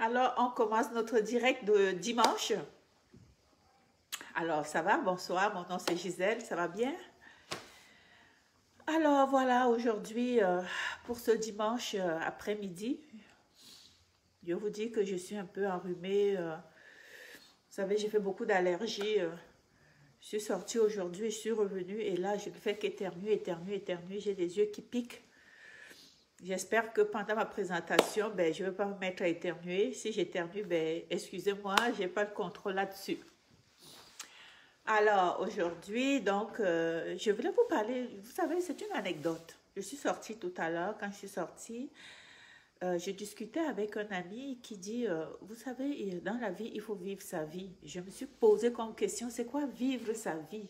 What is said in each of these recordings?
Alors, on commence notre direct de dimanche. Alors, ça va? Bonsoir, mon nom c'est Gisèle, ça va bien? Alors, voilà, aujourd'hui, pour ce dimanche après-midi, je vous dis que je suis un peu enrhumée. Vous savez, j'ai fait beaucoup d'allergies. Je suis sortie aujourd'hui, je suis revenue et là, je ne fais qu'éternuer, éternuer, éternuer. J'ai des yeux qui piquent. J'espère que pendant ma présentation, je ne vais pas me mettre à éternuer. Si j'éternue, excusez-moi, je n'ai pas le contrôle là-dessus. Alors, aujourd'hui, donc, je voulais vous parler, vous savez, c'est une anecdote. Je suis sortie tout à l'heure, quand je suis sortie, je discutais avec un ami qui dit, vous savez, dans la vie, il faut vivre sa vie. Je me suis posé comme question, c'est quoi vivre sa vie?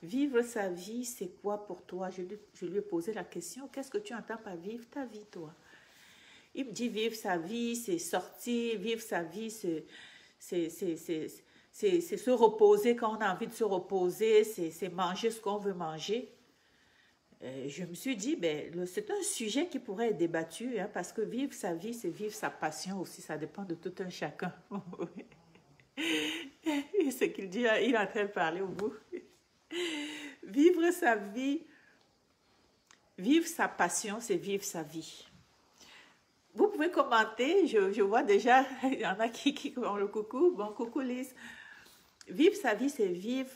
Vivre sa vie, c'est quoi pour toi? Je lui ai posé la question, qu'est-ce que tu entends par vivre ta vie, toi? Il me dit, vivre sa vie, c'est sortir, vivre sa vie, c'est se reposer quand on a envie de se reposer, c'est manger ce qu'on veut manger. Je me suis dit, c'est un sujet qui pourrait être débattu, hein, parce que vivre sa vie, c'est vivre sa passion aussi, ça dépend de tout un chacun. Et ce qu'il dit, il est en train de parler au bout. Vivre sa vie, vivre sa passion, c'est vivre sa vie. Vous pouvez commenter, je vois déjà, il y en a qui ont le coucou. Bon, coucou Lise. Vivre sa vie, c'est vivre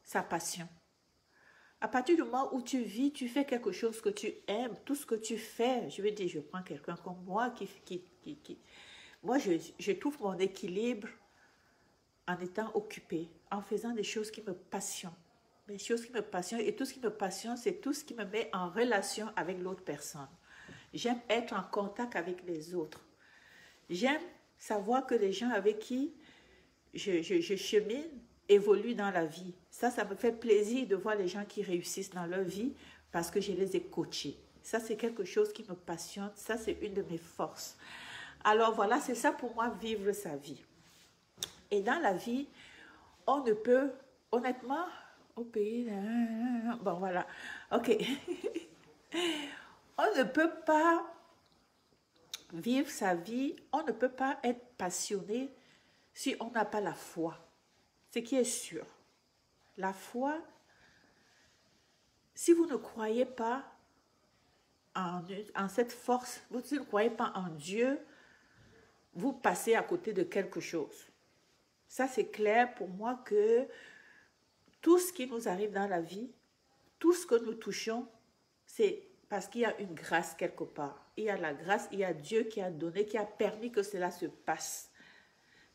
sa passion. À partir du moment où tu vis, tu fais quelque chose que tu aimes, tout ce que tu fais. Je veux dire, je prends quelqu'un comme moi moi, je trouve mon équilibre en étant occupée, en faisant des choses qui me passionnent. Des choses qui me passionnent, et tout ce qui me passionne, c'est tout ce qui me met en relation avec l'autre personne. J'aime être en contact avec les autres. J'aime savoir que les gens avec qui je chemine évoluent dans la vie. Ça me fait plaisir de voir les gens qui réussissent dans leur vie parce que je les ai coachés. Ça, c'est quelque chose qui me passionne. Ça, c'est une de mes forces. Alors voilà, c'est ça pour moi, vivre sa vie. Et dans la vie, on ne peut, honnêtement, au pays... Bon, voilà. OK. On ne peut pas vivre sa vie, on ne peut pas être passionné si on n'a pas la foi. Ce qui est sûr. La foi, si vous ne croyez pas en cette force, vous ne croyez pas en Dieu, vous passez à côté de quelque chose. Ça, c'est clair pour moi que tout ce qui nous arrive dans la vie, tout ce que nous touchons, c'est parce qu'il y a une grâce quelque part. Il y a la grâce, il y a Dieu qui a donné, qui a permis que cela se passe.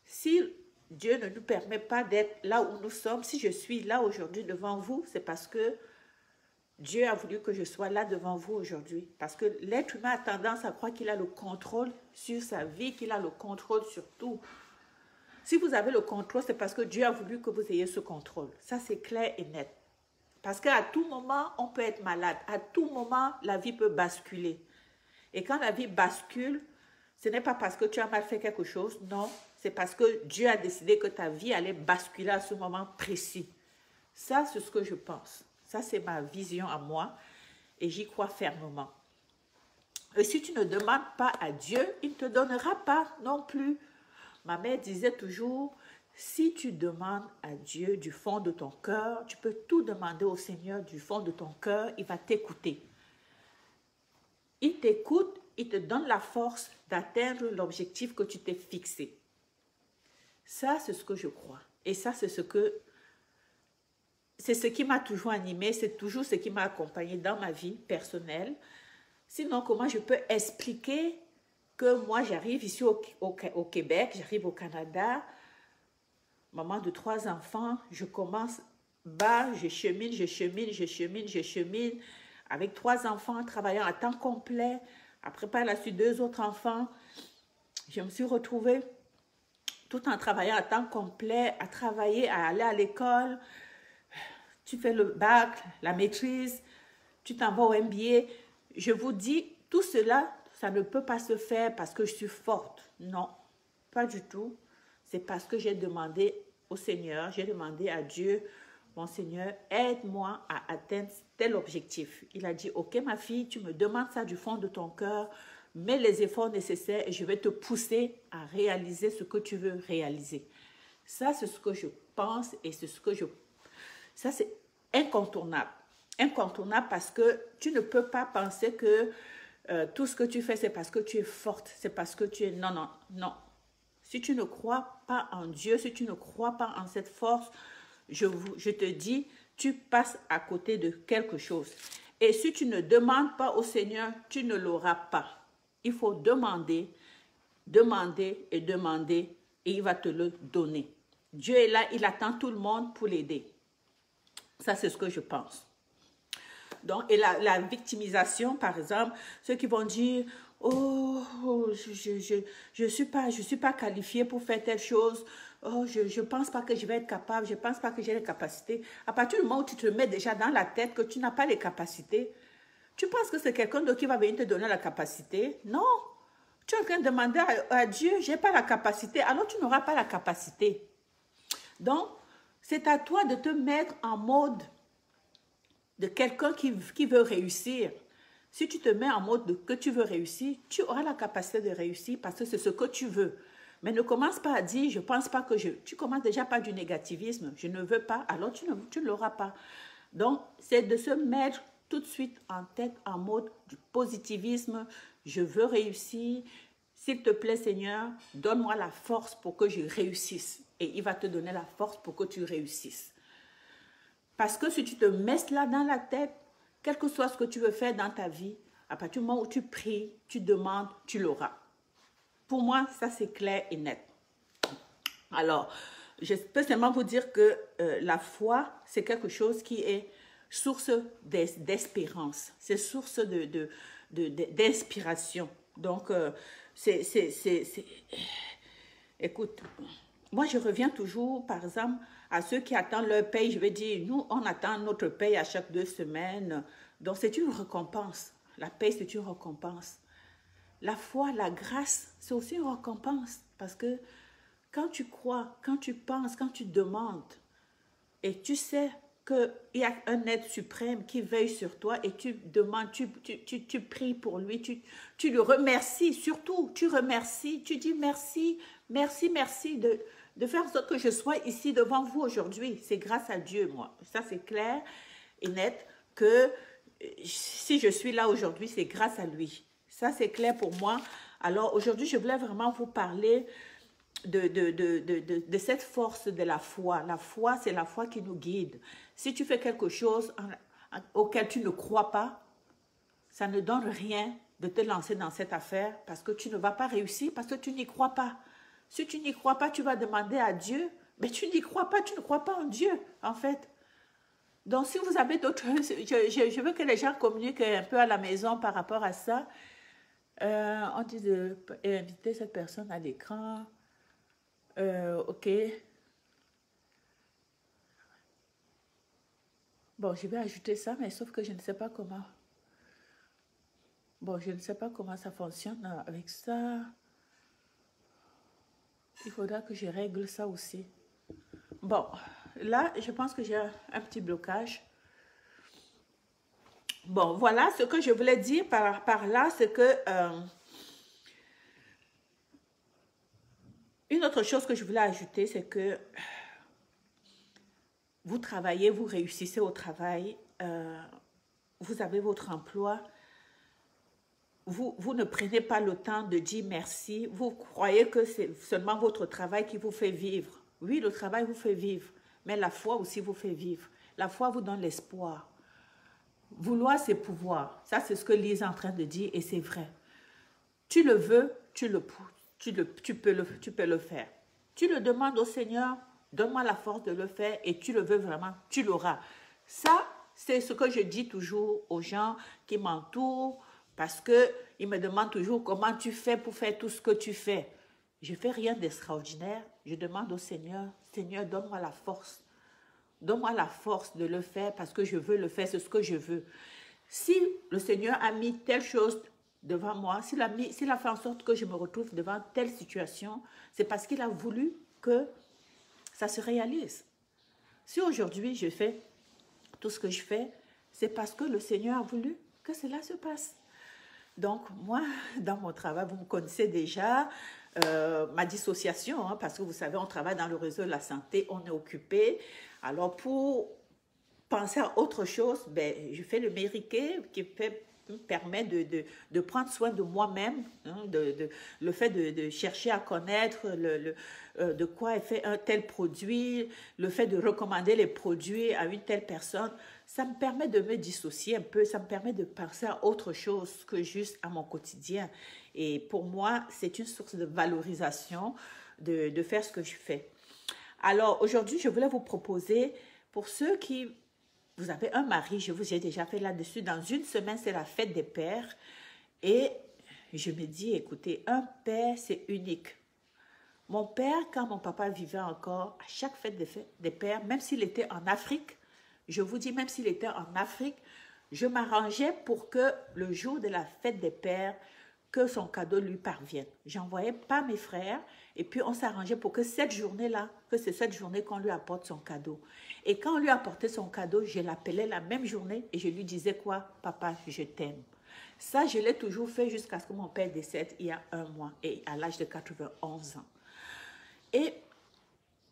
Si Dieu ne nous permet pas d'être là où nous sommes, si je suis là aujourd'hui devant vous, c'est parce que Dieu a voulu que je sois là devant vous aujourd'hui. Parce que l'être humain a tendance à croire qu'il a le contrôle sur sa vie, qu'il a le contrôle sur tout. Si vous avez le contrôle, c'est parce que Dieu a voulu que vous ayez ce contrôle. Ça, c'est clair et net. Parce qu'à tout moment, on peut être malade. À tout moment, la vie peut basculer. Et quand la vie bascule, ce n'est pas parce que tu as mal fait quelque chose, non. C'est parce que Dieu a décidé que ta vie allait basculer à ce moment précis. Ça, c'est ce que je pense. Ça, c'est ma vision à moi. Et j'y crois fermement. Et si tu ne demandes pas à Dieu, il ne te donnera pas non plus. Ma mère disait toujours... Si tu demandes à Dieu du fond de ton cœur, tu peux tout demander au Seigneur du fond de ton cœur, il va t'écouter. Il t'écoute, il te donne la force d'atteindre l'objectif que tu t'es fixé. Ça, c'est ce que je crois. Et ça, c'est ce qui m'a toujours animée, c'est toujours ce qui m'a accompagnée dans ma vie personnelle. Sinon, comment je peux expliquer que moi, j'arrive ici au Québec, j'arrive au Canada, maman de 3 enfants, je commence bas, je chemine, avec 3 enfants, travaillant à temps complet. Après, par la suite, 2 autres enfants. Je me suis retrouvée tout en travaillant à temps complet, à travailler, à aller à l'école. Tu fais le bac, la maîtrise, tu t'en vas au MBA. Je vous dis, tout cela, ça ne peut pas se faire parce que je suis forte. Non, pas du tout. C'est parce que j'ai demandé au Seigneur, j'ai demandé à Dieu, mon Seigneur, aide-moi à atteindre tel objectif. Il a dit, ok ma fille, tu me demandes ça du fond de ton cœur, mets les efforts nécessaires et je vais te pousser à réaliser ce que tu veux réaliser. Ça, c'est ce que je pense et c'est ce que je... Ça, c'est incontournable. Incontournable parce que tu ne peux pas penser que tout ce que tu fais, c'est parce que tu es forte, c'est parce que tu es... Non, non, non. Si tu ne crois pas en Dieu, si tu ne crois pas en cette force, je te dis, tu passes à côté de quelque chose. Et si tu ne demandes pas au Seigneur, tu ne l'auras pas. Il faut demander, demander et demander et il va te le donner. Dieu est là, il attend tout le monde pour l'aider. Ça, c'est ce que je pense. Donc, et la victimisation, par exemple, ceux qui vont dire, oh, je suis pas qualifiée pour faire telle chose, oh, je pense pas que je vais être capable, je pense pas que j'ai les capacités. À partir du moment où tu te mets déjà dans la tête que tu n'as pas les capacités, tu penses que c'est quelqu'un d'autre qui va venir te donner la capacité? Non. Tu es en train de demander à Dieu, j'ai pas la capacité, alors tu n'auras pas la capacité. Donc, c'est à toi de te mettre en mode de quelqu'un qui veut réussir. Si tu te mets en mode que tu veux réussir, tu auras la capacité de réussir parce que c'est ce que tu veux. Mais ne commence pas à dire, je ne pense pas que je... Tu commences déjà par du négativisme. Je ne veux pas, alors tu ne l'auras pas. Donc, c'est de se mettre tout de suite en tête, en mode du positivisme. Je veux réussir. S'il te plaît, Seigneur, donne-moi la force pour que je réussisse. Et il va te donner la force pour que tu réussisses. Parce que si tu te mets là dans la tête, quel que soit ce que tu veux faire dans ta vie, à partir du moment où tu pries, tu demandes, tu l'auras. Pour moi, ça c'est clair et net. Alors, je peux seulement vous dire que la foi, c'est quelque chose qui est source d'espérance. C'est source d'inspiration. Donc, écoute, moi je reviens toujours, par exemple, à ceux qui attendent leur paye. Je vais dire, nous, on attend notre paye à chaque 2 semaines. Donc, c'est une récompense. La paye, c'est une récompense. La foi, la grâce, c'est aussi une récompense. Parce que quand tu crois, quand tu penses, quand tu demandes, et tu sais qu'il y a un être suprême qui veille sur toi et tu demandes, tu pries pour lui, tu le remercies, surtout, tu remercies, tu dis merci, merci, merci de faire en sorte que je sois ici devant vous aujourd'hui. C'est grâce à Dieu, moi. Ça, c'est clair et net que si je suis là aujourd'hui, c'est grâce à lui. Ça, c'est clair pour moi. Alors, aujourd'hui, je voulais vraiment vous parler de cette force de la foi. La foi, c'est la foi qui nous guide. Si tu fais quelque chose auquel tu ne crois pas, ça ne donne rien de te lancer dans cette affaire parce que tu ne vas pas réussir, parce que tu n'y crois pas. Si tu n'y crois pas, tu vas demander à Dieu, mais tu n'y crois pas, tu ne crois pas en Dieu, en fait. Donc, si vous avez d'autres... Je veux que les gens communiquent un peu à la maison par rapport à ça. On dit d'inviter cette personne à l'écran. Ok. Bon, je vais ajouter ça, mais sauf que je ne sais pas comment. Bon, je ne sais pas comment ça fonctionne avec ça. Il faudra que je règle ça aussi. Bon, là, je pense que j'ai un petit blocage. Bon, voilà ce que je voulais dire par là, c'est que... une autre chose que je voulais ajouter, c'est que vous travaillez, vous réussissez au travail, vous avez votre emploi, vous ne prenez pas le temps de dire merci, vous croyez que c'est seulement votre travail qui vous fait vivre. Oui, le travail vous fait vivre, mais la foi aussi vous fait vivre. La foi vous donne l'espoir. Vouloir, c'est pouvoir. Ça, c'est ce que Lise est en train de dire et c'est vrai. Tu le veux, tu peux le faire. Tu le demandes au Seigneur, donne-moi la force de le faire et tu le veux vraiment, tu l'auras. Ça, c'est ce que je dis toujours aux gens qui m'entourent parce qu'ils me demandent toujours comment tu fais pour faire tout ce que tu fais. Je ne fais rien d'extraordinaire. Je demande au Seigneur, Seigneur, donne-moi la force. Donne-moi la force de le faire parce que je veux le faire, c'est ce que je veux. Si le Seigneur a mis telle chose devant moi, s'il a fait en sorte que je me retrouve devant telle situation, c'est parce qu'il a voulu que ça se réalise. Si aujourd'hui je fais tout ce que je fais, c'est parce que le Seigneur a voulu que cela se passe. Donc, moi, dans mon travail, vous me connaissez déjà, ma dissociation, hein, parce que vous savez, on travaille dans le réseau de la santé, on est occupé. Alors, pour penser à autre chose, ben, je fais le mériquet me permet de prendre soin de moi-même, hein, le fait de chercher à connaître de quoi est fait un tel produit, le fait de recommander les produits à une telle personne, ça me permet de me dissocier un peu, ça me permet de penser à autre chose que juste à mon quotidien. Et pour moi, c'est une source de valorisation de faire ce que je fais. Alors aujourd'hui, je voulais vous proposer, pour ceux qui vous avez un mari, je vous ai déjà fait là-dessus, dans une semaine, c'est la fête des pères. Et je me dis, écoutez, un père, c'est unique. Mon père, quand mon papa vivait encore, à chaque fête des pères, même s'il était en Afrique, je vous dis, même s'il était en Afrique, je m'arrangeais pour que le jour de la fête des pères, que son cadeau lui parvienne. J'envoyais pas mes frères et puis on s'arrangeait pour que cette journée-là, que c'est cette journée qu'on lui apporte son cadeau. Et quand on lui apportait son cadeau, je l'appelais la même journée et je lui disais quoi? Papa, je t'aime. Ça, je l'ai toujours fait jusqu'à ce que mon père décède il y a un mois et à l'âge de 91 ans. Et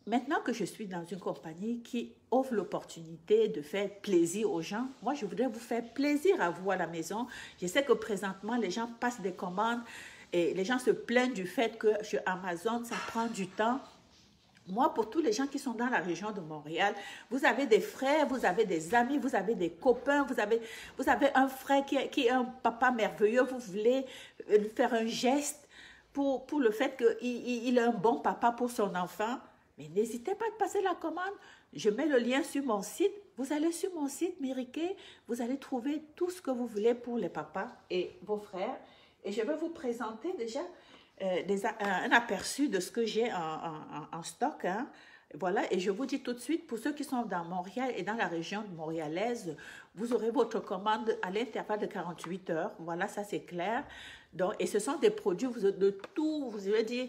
maintenant que je suis dans une compagnie qui offre l'opportunité de faire plaisir aux gens, moi, je voudrais vous faire plaisir à vous à la maison. Je sais que présentement, les gens passent des commandes et les gens se plaignent du fait que sur Amazon, ça prend du temps. Moi, pour tous les gens qui sont dans la région de Montréal, vous avez des frères, vous avez des amis, vous avez des copains, vous avez un frère qui est un papa merveilleux, vous voulez lui faire un geste pour le fait qu'il est un bon papa pour son enfant. Mais n'hésitez pas à passer la commande. Je mets le lien sur mon site. Vous allez sur mon site Mériquet. Vous allez trouver tout ce que vous voulez pour les papas et vos frères. Et je vais vous présenter déjà un aperçu de ce que j'ai en stock. Hein. Voilà, et je vous dis tout de suite, pour ceux qui sont dans Montréal et dans la région montréalaise, vous aurez votre commande à l'intervalle de 48 heures. Voilà, ça c'est clair. Donc, et ce sont des produits de tout, vous allez dire,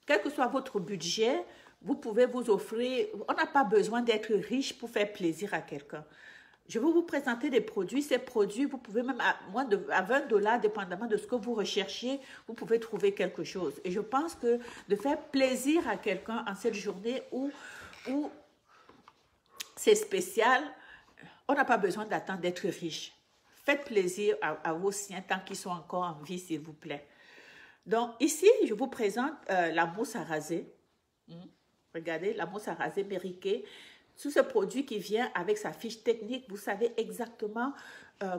quel que soit votre budget, vous pouvez vous offrir, on n'a pas besoin d'être riche pour faire plaisir à quelqu'un. Je vais vous présenter des produits. Ces produits, vous pouvez même, à $20, dépendamment de ce que vous recherchez, vous pouvez trouver quelque chose. Et je pense que de faire plaisir à quelqu'un en cette journée où c'est spécial, on n'a pas besoin d'attendre d'être riche. Faites plaisir à vos siens tant qu'ils sont encore en vie, s'il vous plaît. Donc ici, je vous présente la mousse à raser. Regardez, la mousse à raser Mériquet. Tout ce produit qui vient avec sa fiche technique, vous savez exactement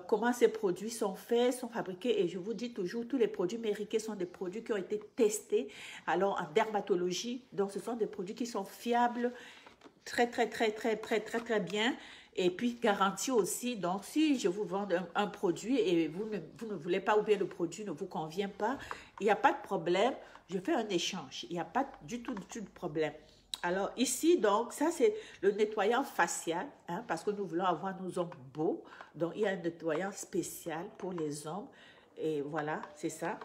comment ces produits sont faits, sont fabriqués. Et je vous dis toujours, tous les produits Mériquet sont des produits qui ont été testés alors en dermatologie. Donc, ce sont des produits qui sont fiables, très bien. Et puis, garantis aussi. Donc, si je vous vends un produit et vous ne voulez pas ou bien le produit ne vous convient pas, il n'y a pas de problème. Je fais un échange. Il n'y a pas du tout de problème. Alors ici, donc, ça c'est le nettoyant facial, hein, parce que nous voulons avoir nos ongles beaux. Donc, il y a un nettoyant spécial pour les ongles. Et voilà, c'est ça.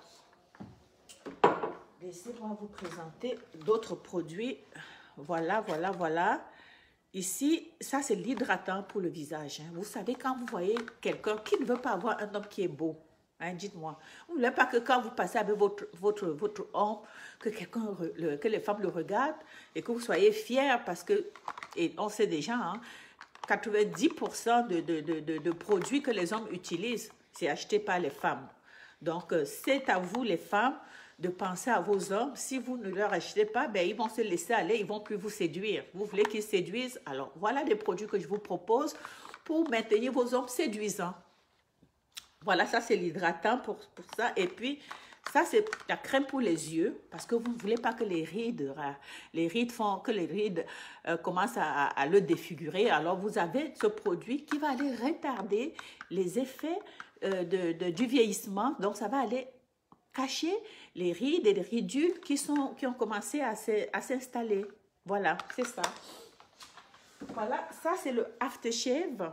Laissez-moi vous présenter d'autres produits. Voilà. Ici, ça c'est l'hydratant pour le visage. Hein. Vous savez, quand vous voyez quelqu'un qui ne veut pas avoir un homme qui est beau, hein, dites-moi. Vous ne voulez pas que quand vous passez avec votre homme, que les femmes le regardent et que vous soyez fiers parce que, et on sait déjà, hein, 90% de produits que les hommes utilisent, c'est acheté par les femmes. Donc, c'est à vous les femmes de penser à vos hommes. Si vous ne leur achetez pas, ben, ils vont se laisser aller, ils ne vont plus vous séduire. Vous voulez qu'ils séduisent? Alors, voilà les produits que je vous propose pour maintenir vos hommes séduisants. Voilà, ça c'est l'hydratant pour ça. Et puis, ça c'est la crème pour les yeux, parce que vous ne voulez pas que les rides commencent à le défigurer. Alors, vous avez ce produit qui va aller retarder les effets du vieillissement. Donc, ça va aller cacher les rides et les ridules qui ont commencé à s'installer. Voilà, c'est ça. Voilà, ça c'est le aftershave.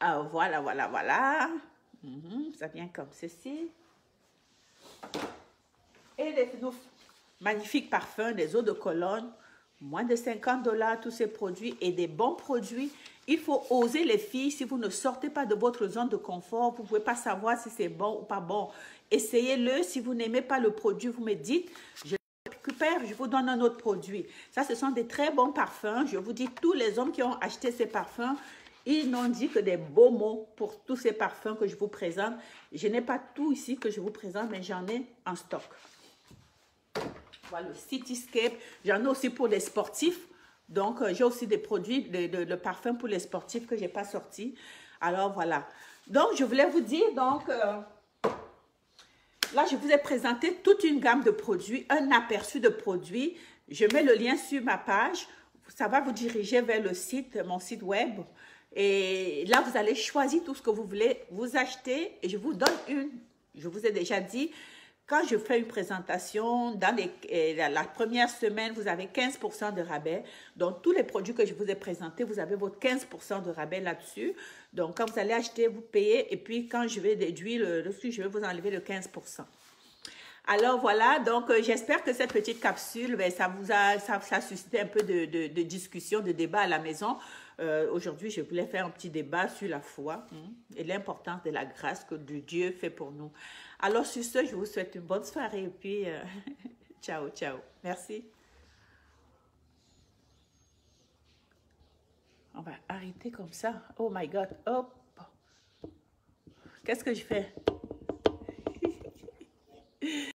Ah, voilà. Ça vient comme ceci. Et nos magnifiques parfums, des eaux de Cologne, moins de $50, tous ces produits et des bons produits. Il faut oser les filles. Si vous ne sortez pas de votre zone de confort, vous ne pouvez pas savoir si c'est bon ou pas bon. Essayez-le. Si vous n'aimez pas le produit, vous me dites, je récupère, je vous donne un autre produit. Ça, ce sont des très bons parfums. Je vous dis, tous les hommes qui ont acheté ces parfums, ils n'ont dit que des beaux mots pour tous ces parfums que je vous présente. Je n'ai pas tout ici que je vous présente, mais j'en ai en stock. Voilà le Cityscape. J'en ai aussi pour les sportifs. Donc, j'ai aussi des produits, de parfums pour les sportifs que je n'ai pas sortis. Alors, voilà. Donc, je voulais vous dire, donc, là, je vous ai présenté toute une gamme de produits, un aperçu de produits. Je mets le lien sur ma page. Ça va vous diriger vers le site, mon site web. Et là, vous allez choisir tout ce que vous voulez. Vous achetez et je vous donne une. Je vous ai déjà dit, quand je fais une présentation, dans la première semaine, vous avez 15% de rabais. Donc, tous les produits que je vous ai présentés, vous avez votre 15% de rabais là-dessus. Donc, quand vous allez acheter, vous payez. Et puis, quand je vais déduire le dessus, je vais vous enlever le 15%. Alors, voilà. Donc, j'espère que cette petite capsule, ben, ça a suscité un peu de discussion, de débat à la maison. Aujourd'hui, je voulais faire un petit débat sur la foi et l'importance de la grâce que Dieu fait pour nous. Alors, sur ce, je vous souhaite une bonne soirée et puis ciao, ciao. Merci. On va arrêter comme ça. Oh my God. Hop. Qu'est-ce que je fais?